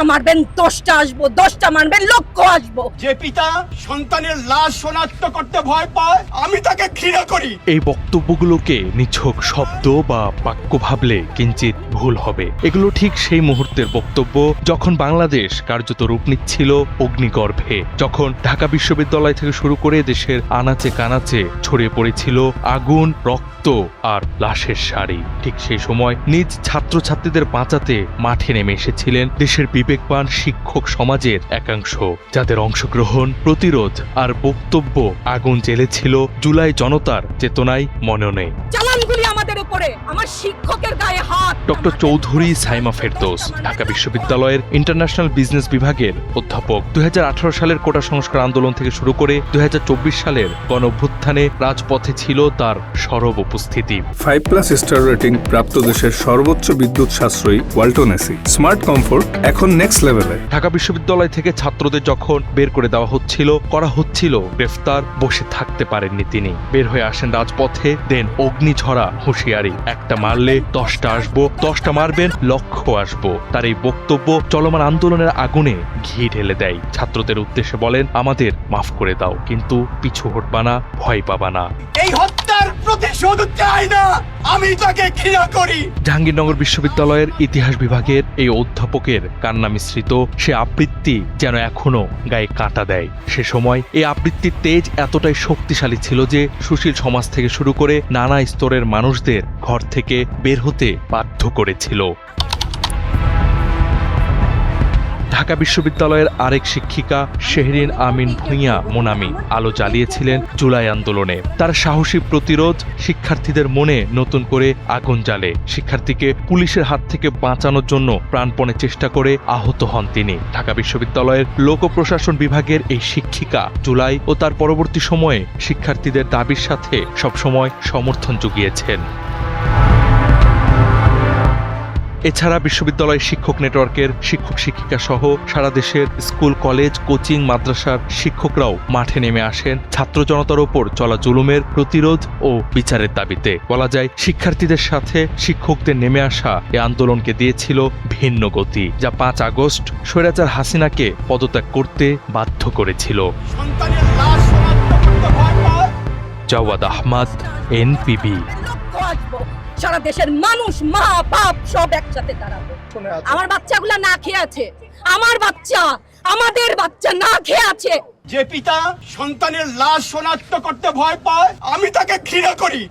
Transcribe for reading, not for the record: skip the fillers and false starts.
একটা মারবেন 10টা আসবো, 10টা মারবেন লক্ষ আসবো। যে পিতা সন্তানের লাশ শনাক্ত করতে ভয় পায় আমি তাকে ঘৃণা করি। এই বক্তব্যগুলোকে নিছক শব্দ বা বাক্য ভাবলে কিঞ্চিত ভুল হবে। এগুলো ঠিক সেই মুহূর্তের বক্তব্য যখন বাংলাদেশ কার্যত রূপ নিচ্ছিল অগ্নিগর্ভে, যখন ঢাকা বিশ্ববিদ্যালয় থেকে শুরু করে দেশের আনাচে কানাচে ছড়িয়ে পড়েছিল আগুন, রক্ত আর লাশের সারি। ঠিক সেই সময় নিজ ছাত্রছাত্রীদের বাঁচাতে মাঠে নেমে এসেছিলেন দেশের বিবেকবান শিক্ষক সমাজের একাংশ, যাদের অংশগ্রহণ, প্রতিরোধ আর বক্তব্য আগুন জ্বেলেছিল জুলাই জনতার চেতনায়, মননে। চালানগুলি আমাদের উপরে, আমার শিক্ষকের গায়ে হাত। ডক্টর চৌধুরী সাইমা ফেরদৌস ঢাকা বিশ্ববিদ্যালয়ের ইন্টারন্যাশনাল বিজনেস বিভাগের অধ্যাপক। 2018 সালের কোটা সংস্কার আন্দোলন থেকে শুরু করে 2024 সালের গণঅভ্যুত্থানে রাজপথে ছিল তার সরব উপস্থিতি। 5+ স্টার রেটিং প্রাপ্ত দেশের সর্বোচ্চ বিদ্যুৎ সাশ্রয়ী ওয়ালটন এসি। স্মার্ট কমফোর্ট এখন নেক্সট লেভেলে। ঢাকা বিশ্ববিদ্যালয় থেকে ছাত্রদের যখন বের করে দেওয়া করা হচ্ছিল গ্রেফতার, বসে থাকতে পারেননি তিনি। বের হয়ে আসেন রাজপথে, দেন অগ্নিঝরা হুঁশিয়ারি, একটা মারলে 10টা আসবো, 10টা মারবেন লক্ষ আসবো। তার এই বক্তব্য চলমান আন্দোলনের আগুনে ঘি ঢেলে দেয়। ছাত্রদের উদ্দেশ্যে বলেন, আমাদের মাফ করে দাও, কিন্তু পিছু হটবা না, ভয় পাবা না। এই হত্যার প্রতিশোধ চাই না, আমি তাকে ঘৃণা করি। জাহাঙ্গীরনগর বিশ্ববিদ্যালয়ের ইতিহাস বিভাগের এই অধ্যাপকের কান্না মিশ্রিত সে আবৃত্তি যেন এখনো গায়ে কাঁটা দেয়। সে সময় এই আবৃত্তির তেজ এতটাই শক্তিশালী ছিল যে সুশীল সমাজ থেকে শুরু করে নানা স্তরের মানুষদের ঘর থেকে বের হতে বাধ্য করেছিল। ঢাকা বিশ্ববিদ্যালয়ের আরেক শিক্ষিকা শেহরিন আমিন ভূঁইয়া মোনামি আলো জ্বালিয়েছিলেন জুলাই আন্দোলনে। তার সাহসী প্রতিরোধ শিক্ষার্থীদের মনে নতুন করে আগুন জ্বালে। শিক্ষার্থীকে পুলিশের হাত থেকে বাঁচানোর জন্য প্রাণপণে চেষ্টা করে আহত হন তিনি। ঢাকা বিশ্ববিদ্যালয়ের লোক প্রশাসন বিভাগের এই শিক্ষিকা জুলাই ও তার পরবর্তী সময়ে শিক্ষার্থীদের দাবির সাথে সবসময় সমর্থন জুগিয়েছেন। এছাড়া বিশ্ববিদ্যালয় শিক্ষক নেটওয়ার্কের শিক্ষক শিক্ষিকা সহ সারা দেশের স্কুল, কলেজ, কোচিং, মাদ্রাসার শিক্ষকরাও মাঠে নেমে আসেন ছাত্র জনতার ওপর চলা জুলুমের প্রতিরোধ ও বিচারের দাবিতে। বলা যায়, শিক্ষার্থীদের সাথে শিক্ষকদের নেমে আসা এ আন্দোলনকে দিয়েছিল ভিন্ন গতি, যা 5 আগস্ট স্বৈরাচার হাসিনাকে পদত্যাগ করতে বাধ্য করেছিল। সন্তানের লাশ শনাক্ত করতে ভয় পায়। জাওয়াদ আহমদ, এনপিবি। লক্ষ আসবো। সারা দেশের মানুষ, মা বাপ সব একসাথে দাঁড়াবো। আমার বাচ্চাগুলা না খেয়ে আছে, আমার বাচ্চা, আমাদের বাচ্চা না খেয়ে আছে। যে পিতা সন্তানের লাশ শনাক্ত করতে ভয় পায় আমি তাকে ঘৃণা করি।